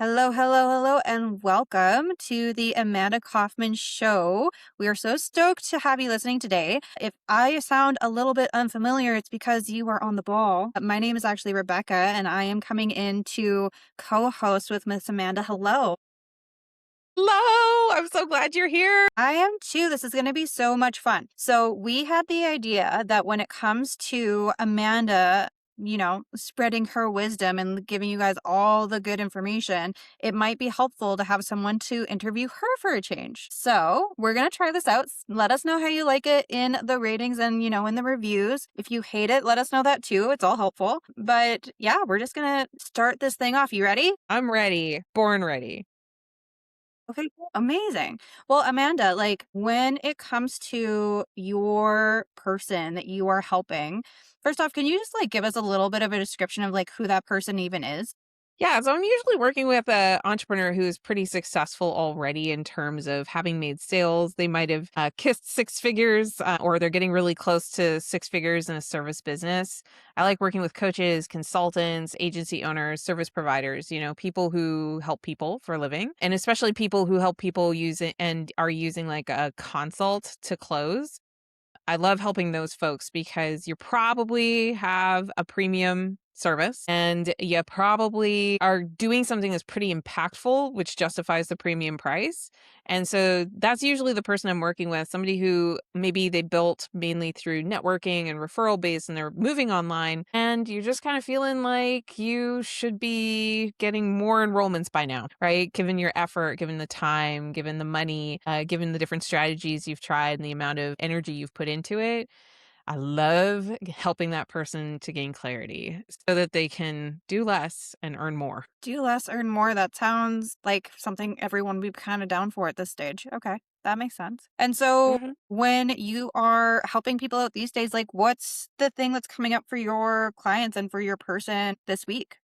Hello, hello, hello, and welcome to the Amanda Kaufman Show. We are so stoked to have you listening today. If I sound a little bit unfamiliar, it's because you are on the ball. My name is actually Rebecca, and I am coming in to co-host with Miss Amanda. Hello. Hello, I'm so glad you're here. I am too. This is going to be so much fun. So, we had the idea that when it comes to Amanda, spreading her wisdom and giving you guys all the good information, it might be helpful to have someone to interview her for a change. So, we're going to try this out. Let us know how you like it in the ratings and, in the reviews. If you hate it, let us know that too. It's all helpful. But yeah, we're just going to start this thing off. You ready? I'm ready, born ready. Okay, cool. Amazing. Well, Amanda, like when it comes to your person that you are helping, first off, can you just like give us a little bit of a description of like who that person even is? Yeah, so I'm usually working with an entrepreneur who is pretty successful already in terms of having made sales. They might have kissed six figures or they're getting really close to six figures in a service business. I like working with coaches, consultants, agency owners, service providers, people who help people for a living, and especially people who help people use it and are using like a consult to close. I love helping those folks because you probably have a premium service and you probably are doing something that's pretty impactful, which justifies the premium price. And so that's usually the person I'm working with, somebody who maybe they built mainly through networking and referral base and they're moving online. And you're just kind of feeling like you should be getting more enrollments by now, right? Given your effort, given the time, given the money, given the different strategies you've tried and the amount of energy you've put into it. I love helping that person to gain clarity so that they can do less and earn more. Do less, earn more. That sounds like something everyone would be kind of down for at this stage. Okay, that makes sense. And so Mhm. when you are helping people out these days, like what's the thing that's coming up for your clients and for your person this week?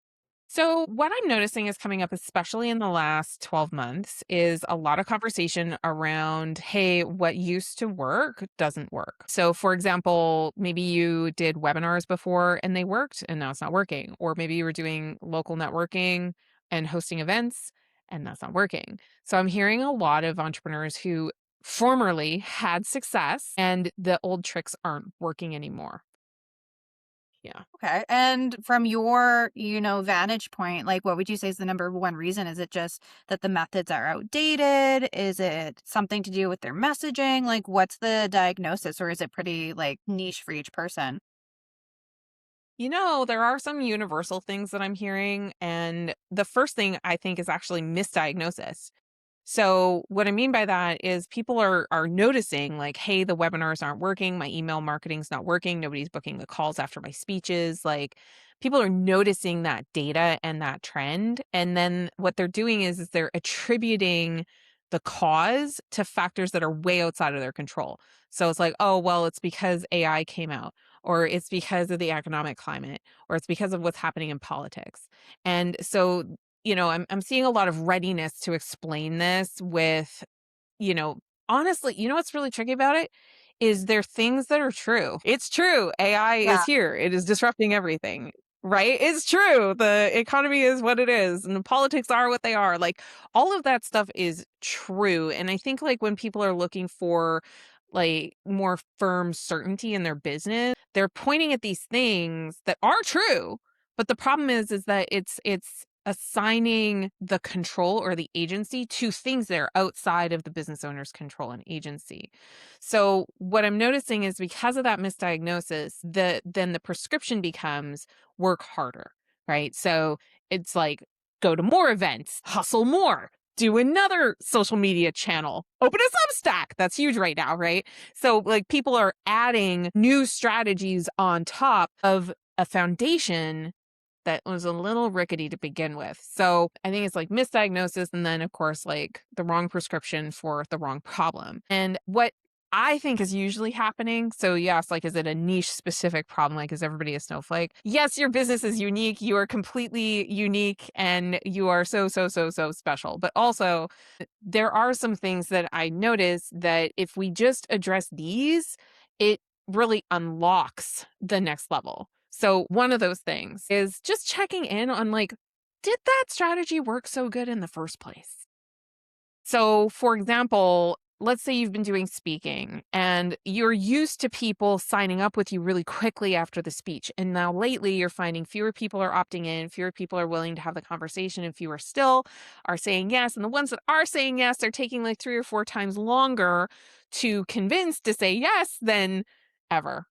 So, what I'm noticing is coming up, especially in the last 12 months, is a lot of conversation around, hey, what used to work doesn't work. So, for example, maybe you did webinars before and they worked and now it's not working. Or maybe you were doing local networking and hosting events and that's not working. So, I'm hearing a lot of entrepreneurs who formerly had success and the old tricks aren't working anymore. Yeah. Okay. And from your, vantage point, like what would you say is the number one reason? Is it just that the methods are outdated? Is it something to do with their messaging? Like what's the diagnosis or is it pretty like niche for each person? There are some universal things that I'm hearing. And the first thing I think is actually misdiagnosis. So what I mean by that is people are noticing like, hey, the webinars aren't working, my email marketing's not working, nobody's booking the calls after my speeches. Like people are noticing that data and that trend. And then what they're doing is they're attributing the cause to factors that are way outside of their control. So it's like, oh, well, it's because AI came out, or it's because of the economic climate, or it's because of what's happening in politics. And so I'm seeing a lot of readiness to explain this with, you know, honestly, what's really tricky about it is there things that are true. It's true. AI is Yeah. here. It is disrupting everything. Right? It's true. The economy is what it is and the politics are what they are. Like all of that stuff is true. And I think like when people are looking for like more firm certainty in their business, they're pointing at these things that are true. But the problem is that it's assigning the control or the agency to things that are outside of the business owner's control and agency. So what I'm noticing is because of that misdiagnosis, then the prescription becomes work harder, right? So it's like go to more events, hustle more, do another social media channel, open a Substack. That's huge right now, right? So like people are adding new strategies on top of a foundation that was a little rickety to begin with. So I think it's like misdiagnosis and then of course like the wrong prescription for the wrong problem. And what I think is usually happening. So yes, like is it a niche specific problem? Like is everybody a snowflake? Yes, your business is unique. You are completely unique and you are so, so, so, so special. But also there are some things that I notice that if we just address these, it really unlocks the next level. So one of those things is just checking in on like did that strategy work so good in the first place? So, for example, let's say you've been doing speaking and you're used to people signing up with you really quickly after the speech. And now lately you're finding fewer people are opting in, fewer people are willing to have the conversation, and fewer still are saying yes. And the ones that are saying yes are taking like 3 or 4 times longer to convince to say yes than ever.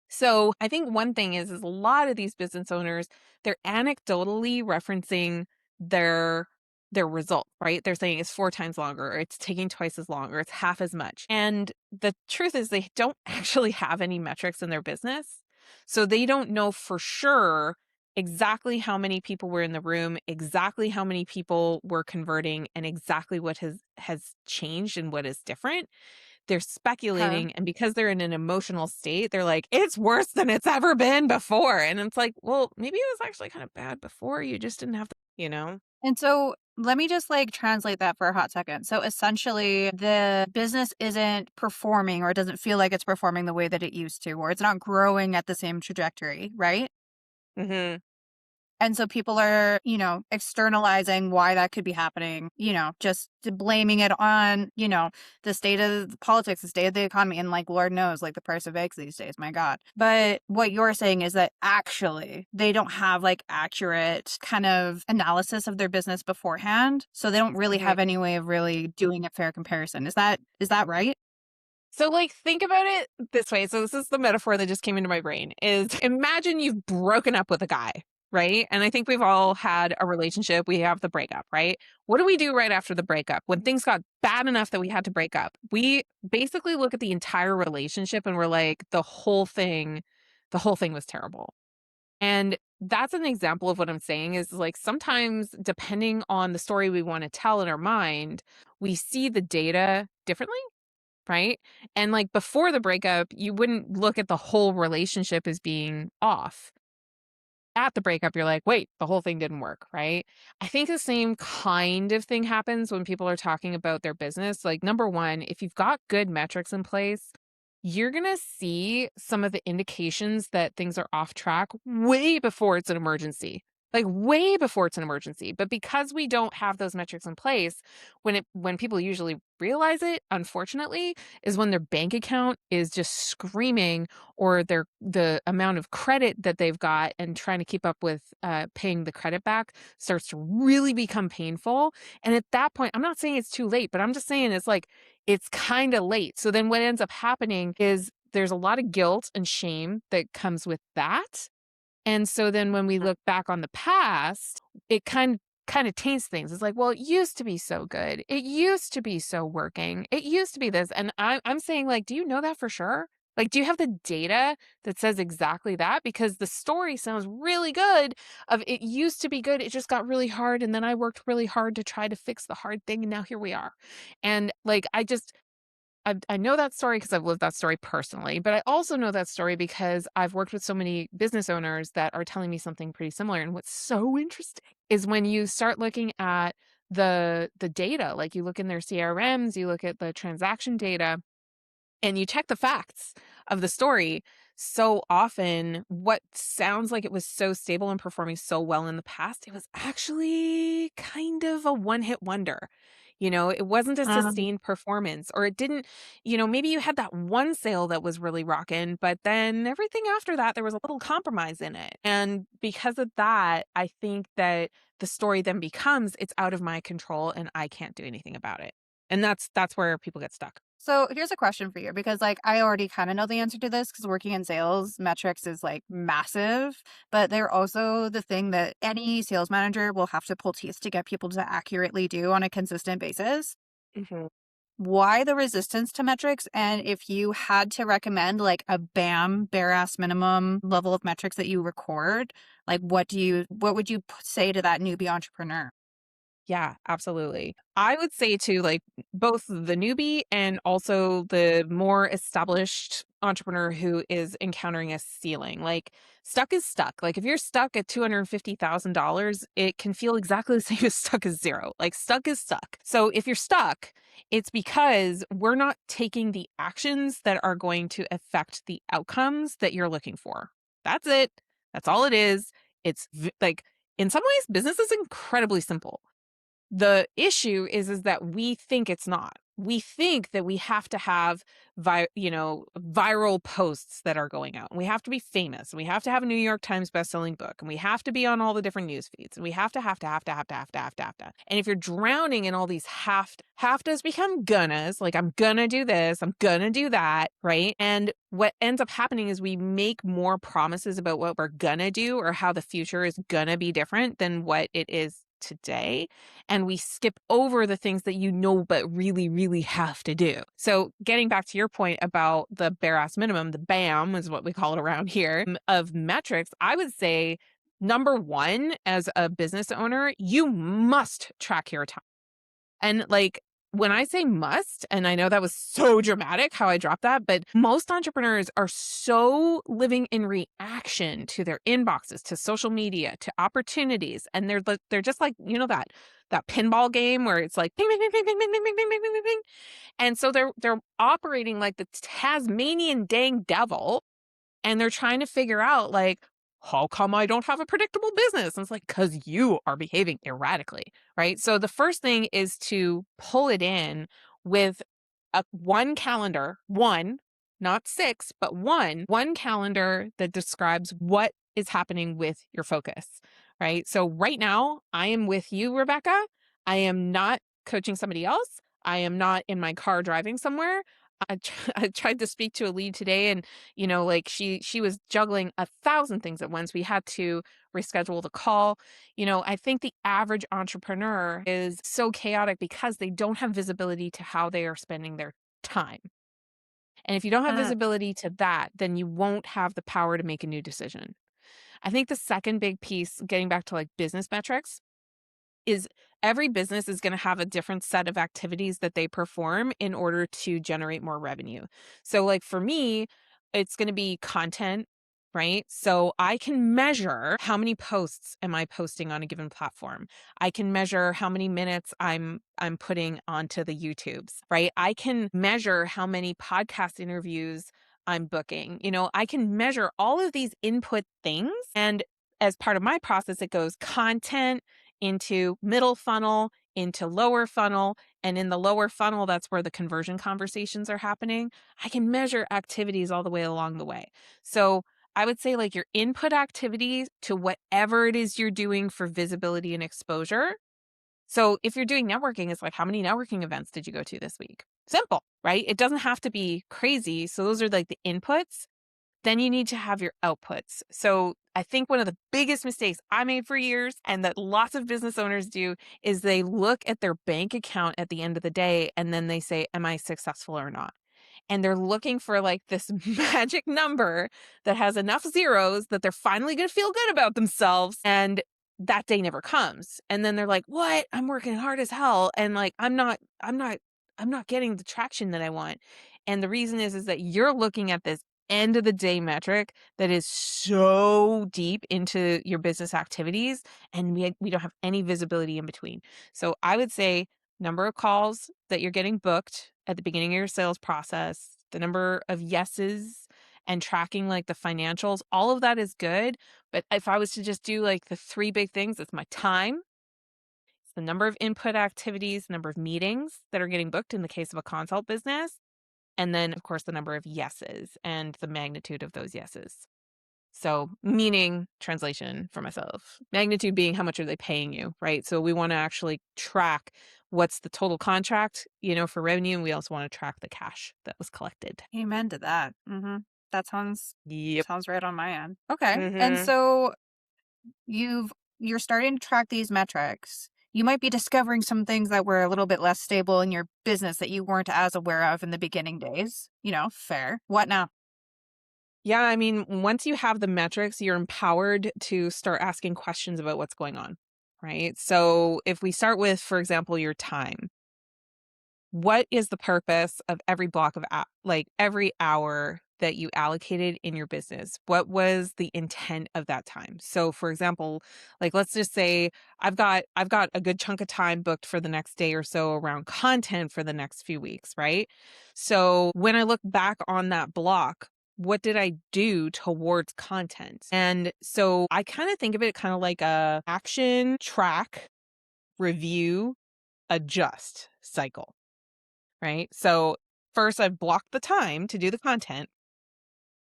So I think one thing is a lot of these business owners, they're anecdotally referencing their their result, right? They're saying it's 4 times longer, or it's taking twice as long, or it's half as much. And the truth is they don't actually have any metrics in their business. So they don't know for sure exactly how many people were in the room, exactly how many people were converting, and exactly what has changed and what is different. They're Huh. speculating, and because they're in an emotional state, they're like, "It's worse than it's ever been before." And it's like, "Well, maybe it was actually kind of bad before, you just didn't have the," you know? And so let me just like translate that for a hot second. So essentially, the business isn't performing, or it doesn't feel like it's performing the way that it used to, or it's not growing at the same trajectory, right? Mhm. And so people are, externalizing why that could be happening, just blaming it on, the state of the politics, the state of the economy, and like, Lord knows, like the price of eggs these days, my God. But what you're saying is that actually they don't have like accurate kind of analysis of their business beforehand. So they don't really Mhm. have any way of really doing a fair comparison. Is that right? So, like, think about it this way. So, this is the metaphor that just came into my brain is imagine you've broken up with a guy, right? And I think we've all had a relationship. We have the breakup, right? What do we do right after the breakup? When things got bad enough that we had to break up, we basically look at the entire relationship and we're like, the whole thing was terrible. And that's an example of what I'm saying is like sometimes, depending on the story we want to tell in our mind, we see the data differently, right? And like before the breakup, you wouldn't look at the whole relationship as being off. At the breakup, you're like, wait, the whole thing didn't work, right? I think the same kind of thing happens when people are talking about their business. Like, number one, if you've got good metrics in place, you're going to see some of the indications that things are off track way before it's an emergency. Like way before it's an emergency. But because we don't have those metrics in place, when people usually realize it, unfortunately, is when their bank account is just screaming, or the amount of credit that they've got and trying to keep up with paying the credit back starts to really become painful. And at that point, I'm not saying it's too late, but I'm just saying it's like it's kind of late. So then what ends up happening is there's a lot of guilt and shame that comes with that. And so then when we look back on the past, it kind of taints things. It's like, well, it used to be so good. It used to be so working. It used to be this. And I'm saying, like, do you know that for sure? Like, do you have the data that says exactly that? Because the story sounds really good of it used to be good. It just got really hard. And then I worked really hard to try to fix the hard thing. And now here we are. And like, I know that story because I've lived that story personally, but I also know that story because I've worked with so many business owners that are telling me something pretty similar. And what's so interesting is when you start looking at the data, like you look in their CRMs, you look at the transaction data, and you check the facts of the story, so often what sounds like it was so stable and performing so well in the past, it was actually kind of a one-hit wonder. It wasn't a Um, sustained performance, or it didn't, maybe you had that one sale that was really rocking, but then everything after that, there was a little compromise in it. And because of that, I think that the story then becomes it's out of my control and I can't do anything about it. And that's where people get stuck. So here's a question for you, because like I already kind of know the answer to this because working in sales, metrics is like massive, but they're also the thing that any sales manager will have to pull teeth to get people to accurately do on a consistent basis. Mhm. Why the resistance to metrics? And if you had to recommend like a BAM, bare ass minimum level of metrics that you record, like what would you say to that newbie entrepreneur? Yeah, absolutely. I would say to like both the newbie and also the more established entrepreneur who is encountering a ceiling. Like stuck is stuck. Like if you're stuck at $250,000, it can feel exactly the same as stuck as zero. Like stuck is stuck. So if you're stuck, it's because we're not taking the actions that are going to affect the outcomes that you're looking for. That's it. That's all it is. Like in some ways, business is incredibly simple. The issue is that we think it's not. We think that we have to have viral posts that are going out. And we have to be famous. And we have to have a New York Times bestselling book. And we have to be on all the different news feeds. And we have to, have to, have to, have to, have to, have to, have to. And if you're drowning in all these have to's become gonnas, like I'm gonna do this, I'm gonna do that, right? And what ends up happening is we make more promises about what we're gonna do or how the future is gonna be different than what it is today, and we skip over the things that you know but really, really have to do. So getting back to your point about the bare ass minimum, the BAM is what we call it around here, of metrics, I would say number one, as a business owner, you must track your time. And like, when I say must, and I know that was so dramatic how I dropped that, but most entrepreneurs are so living in reaction to their inboxes, to social media, to opportunities, and they're just like, that pinball game where it's like ping ping ping ping ping ping ping ping ping ping ping ping. And so they're operating like the Tasmanian dang devil, and they're trying to figure out like, how come I don't have a predictable business? And it's like, because you are behaving erratically, right? So the first thing is to pull it in with one calendar, one, not six, but one calendar that describes what is happening with your focus, right? So right now, I am with you, Rebecca. I am not coaching somebody else. I am not in my car driving somewhere. I tried to speak to a lead today, and like she was juggling 1,000 things at once. We had to reschedule the call. I think the average entrepreneur is so chaotic because they don't have visibility to how they are spending their time. And if you don't have Mm, visibility to that, then you won't have the power to make a new decision. I think the second big piece, getting back to like business metrics, is every business is going to have a different set of activities that they perform in order to generate more revenue. So, like for me, it's going to be content, right? So I can measure how many posts am I posting on a given platform. I can measure how many minutes I'm putting onto the YouTubes, right? I can measure how many podcast interviews I'm booking. I can measure all of these input things, and as part of my process, it goes content into middle funnel, into lower funnel. And in the lower funnel, that's where the conversion conversations are happening. I can measure activities all the way along the way. So I would say like your input activities to whatever it is you're doing for visibility and exposure. So if you're doing networking, it's like, how many networking events did you go to this week? Simple, right? It doesn't have to be crazy. So those are like the inputs. Then you need to have your outputs. So I think one of the biggest mistakes I made for years, and that lots of business owners do, is they look at their bank account at the end of the day and then they say, am I successful or not? And they're looking for like this magic number that has enough zeros that they're finally going to feel good about themselves. And that day never comes. And then they're like, what? I'm working hard as hell. And like, I'm not getting the traction that I want. And the reason is that you're looking at this end of the day metric that is so deep into your business activities, and we don't have any visibility in between. So I would say number of calls that you're getting booked at the beginning of your sales process, the number of yeses, and tracking like the financials, all of that is good. But if I was to just do like the three big things, it's my time, it's the number of input activities, number of meetings that are getting booked in the case of a consult business, and then, of course, the number of yeses and the magnitude of those yeses. So, meaning translation for myself, magnitude being how much are they paying you, right? So, we want to actually track what's the total contract, for revenue. And we also want to track the cash that was collected. amen to that. That sounds Yep. sounds right on my end. Okay. And Hmm. so you're starting to track these metrics. You might be discovering some things that were a little bit less stable in your business that you weren't as aware of in the beginning days. Fair. What now? Yeah. I mean, once you have the metrics, you're empowered to start asking questions about what's going on, right? So, if we start with, for example, your time, what is the purpose of every block of like every hour that you allocated in your business? What was the intent of that time? So for example, like let's just say I've got a good chunk of time booked for the next day or so around content for the next few weeks, right? So when I look back on that block, what did I do towards content? And so I kind of think of it kind of like a action, track, review, adjust cycle, right? So first I've blocked the time to do the content.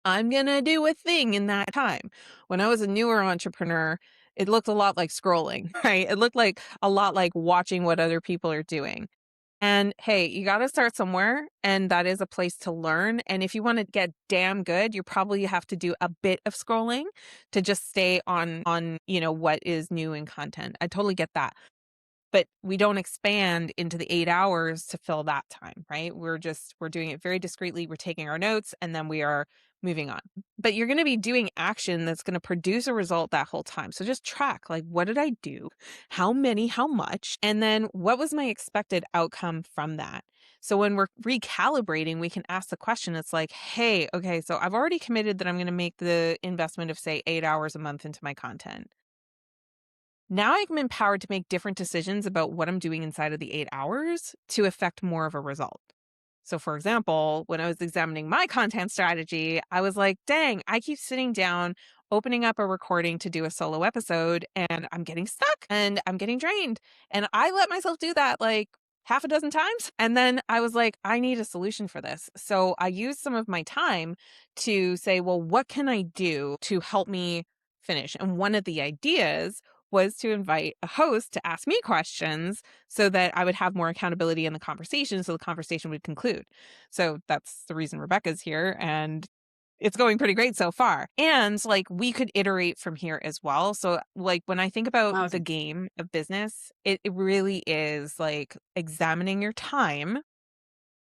I'm going to do a thing in that time. When I was a newer entrepreneur, it looked a lot like scrolling, right? It looked like a lot like watching what other people are doing. And hey, you got to start somewhere, and that is a place to learn. And if you want to get damn good, you probably have to do a bit of scrolling to just stay on what is new in content. I totally get that. But we don't expand into the 8 hours to fill that time, right? We're doing it very discreetly. We're taking our notes and then we are moving on. But you're going to be doing action that's going to produce a result that whole time. So just track, like, what did I do? How many, how much? And then what was my expected outcome from that? So when we're recalibrating, we can ask the question. It's like, hey, okay, so I've already committed that I'm going to make the investment of, say, 8 hours a month into my content. Now I'm empowered to make different decisions about what I'm doing inside of the 8 hours to affect more of a result. So, for example, when I was examining my content strategy, I was like, dang, I keep sitting down, opening up a recording to do a solo episode, and I'm getting stuck and I'm getting drained. And I let myself do that like half a dozen times. And then I was like, I need a solution for this. So I used some of my time to say, well, what can I do to help me finish? And one of the ideas was to invite a host to ask me questions so that I would have more accountability in the conversation so the conversation would conclude. So that's the reason Rebecca's here, and it's going pretty great so far. And like we could iterate from here as well. So like when I think about the Awesome. game of business, it really is like examining your time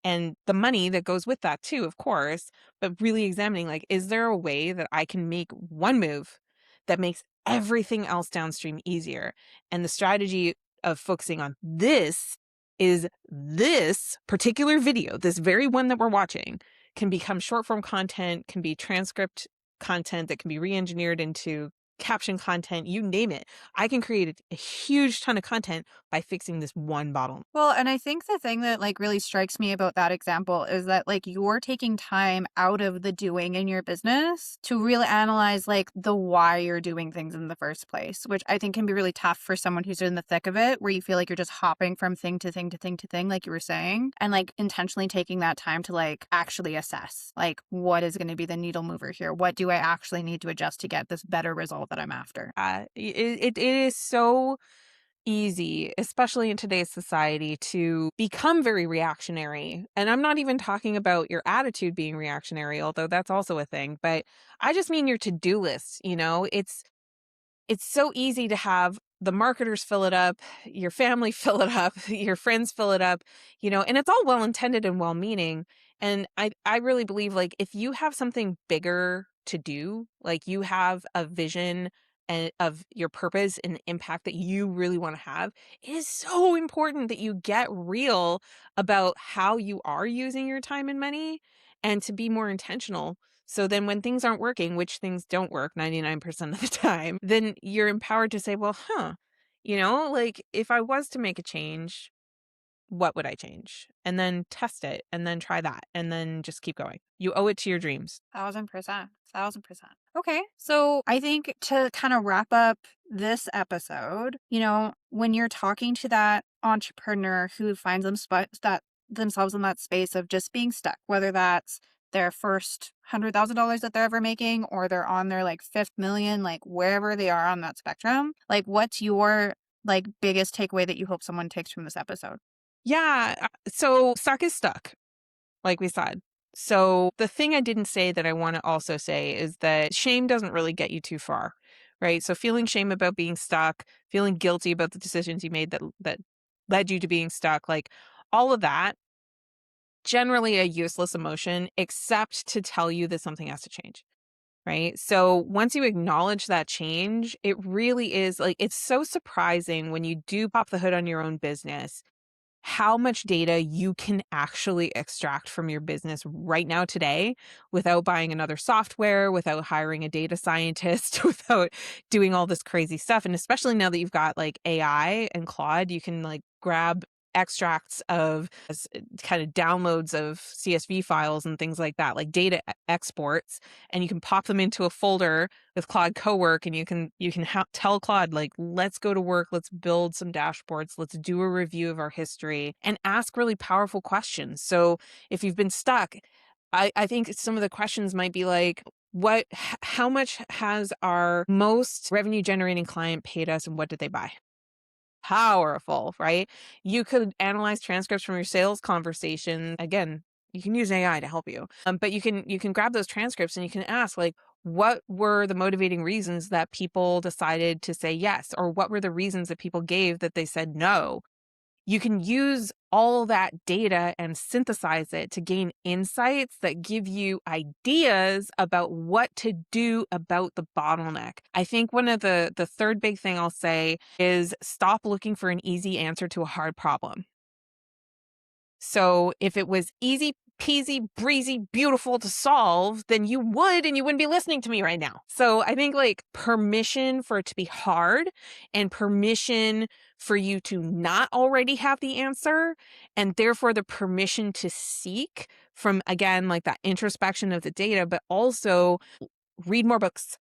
and the money that goes with that too, of course, but really examining, like, is there a way that I can make one move that makes everything else downstream easier? And the strategy of focusing on this is this particular video, this very one that we're watching, can become short form content, can be transcript content that can be re-engineered into caption content, you name it. I can create a huge ton of content by fixing this one bottle. Well, and I think the thing that like really strikes me about that example is that like you're taking time out of the doing in your business to really analyze like the why you're doing things in the first place, which I think can be really tough for someone who's in the thick of it, where you feel like you're just hopping from thing to thing to thing to thing, like you were saying, and like intentionally taking that time to like actually assess like what is going to be the needle mover here? What do I actually need to adjust to get this better result that I'm after? It is so easy, especially in today's society, to become very reactionary. And I'm not even talking about your attitude being reactionary, although that's also a thing, but I just mean your to-do list, it's so easy to have the marketers fill it up, your family fill it up, your friends fill it up, and it's all well intended and well meaning. And I really believe like if you have something bigger to do, like you have a vision and of your purpose and the impact that you really want to have, it is so important that you get real about how you are using your time and money and to be more intentional so then when things aren't working, which things don't work 99% of the time, then you're empowered to say, well, like if I was to make a change, what would I change? And then test it and then try that and then just keep going. You owe it to your dreams. 1000%. 1000%. Okay. So I think to kind of wrap up this episode, when you're talking to that entrepreneur who finds that themselves in that space of just being stuck, whether that's their first $100,000 that they're ever making, or they're on their like fifth million, like wherever they are on that spectrum, like what's your like biggest takeaway that you hope someone takes from this episode? Yeah. So stuck is stuck, like we said. So the thing I didn't say that I want to also say is that shame doesn't really get you too far, right? So feeling shame about being stuck, feeling guilty about the decisions you made that led you to being stuck, like all of that, generally a useless emotion, except to tell you that something has to change. Right. So once you acknowledge that change, it really is like it's so surprising when you do pop the hood on your own business how much data you can actually extract from your business right now today without buying another software, without hiring a data scientist, without doing all this crazy stuff. And especially now that you've got like AI and Claude, you can like grab extracts of kind of downloads of CSV files and things like that, like data exports, and you can pop them into a folder with Claude Cowork, and you can tell Claude, like, let's go to work, let's build some dashboards, let's do a review of our history, and ask really powerful questions. So if you've been stuck, I think some of the questions might be like, how much has our most revenue generating client paid us, and what did they buy? Powerful, right? You could analyze transcripts from your sales conversation. Again, you can use AI to help you. But you can grab those transcripts and you can ask, like, what were the motivating reasons that people decided to say yes, or what were the reasons that people gave that they said no? You can use all that data and synthesize it to gain insights that give you ideas about what to do about the bottleneck. I think one of the third big thing I'll say is stop looking for an easy answer to a hard problem. So if it was easy peasy, breezy, beautiful to solve, then you wouldn't be listening to me right now. So I think, like, permission for it to be hard and permission for you to not already have the answer, and therefore the permission to seek from, again, like that introspection of the data, but also read more books,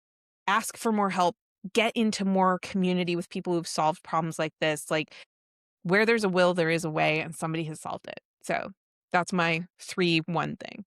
ask for more help, get into more community with people who've solved problems like this. Like, where there's a will, there is a way, and somebody has solved it. So that's my 3-1 thing.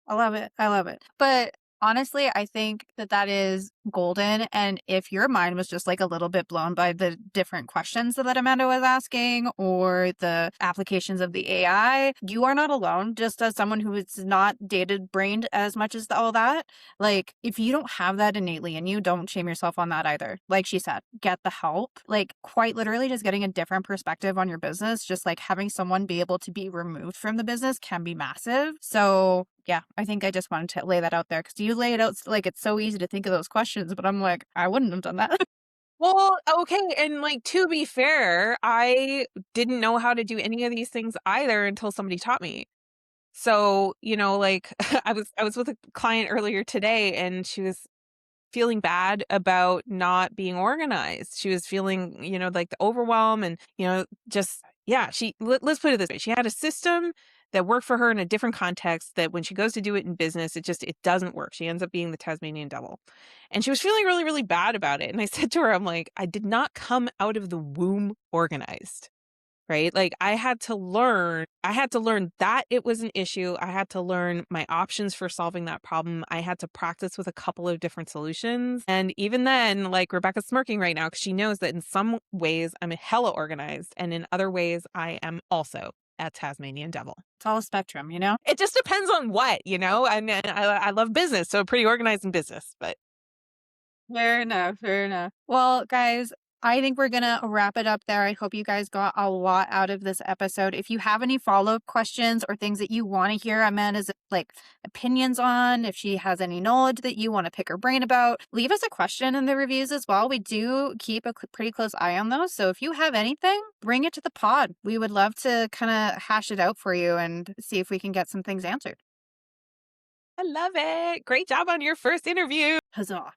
I love it. I love it. But honestly, I think that that is golden. And if your mind was just like a little bit blown by the different questions that Amanda was asking or the applications of the AI, you are not alone. Just as someone who is not data brained as much as all that, like, if you don't have that innately and you don't shame yourself on that either, like she said, get the help. Like, quite literally, just getting a different perspective on your business, just like having someone be able to be removed from the business can be massive. So yeah, I think I just wanted to lay that out there because you lay it out like it's so easy to think of those questions, but I'm like, I wouldn't have done that. Well, okay, and, like, to be fair, I didn't know how to do any of these things either until somebody taught me. So, like, I was with a client earlier today, and she was feeling bad about not being organized. She was feeling, like the overwhelm and, just, yeah, let's put it this way. She had a system that worked for her in a different context that when she goes to do it in business, it doesn't work. She ends up being the Tasmanian devil. And she was feeling really, really bad about it. And I said to her, I'm like, I did not come out of the womb organized. Right? Like, I had to learn that it was an issue. I had to learn my options for solving that problem. I had to practice with a couple of different solutions. And even then, like, Rebecca's smirking right now because she knows that in some ways I'm hella organized, and in other ways I am also a Tasmanian devil. It's all a spectrum, you know? It just depends on what, and I love business, so pretty organized in business, but Fair enough. Fair enough. Well, guys, I think we're going to wrap it up there. I hope you guys got a lot out of this episode. If you have any follow-up questions or things that you want to hear Amanda's like opinions on, if she has any knowledge that you want to pick her brain about, leave us a question in the reviews as well. We do keep a pretty close eye on those. So if you have anything, bring it to the pod. We would love to kind of hash it out for you and see if we can get some things answered. I love it. Great job on your first interview. Huzzah.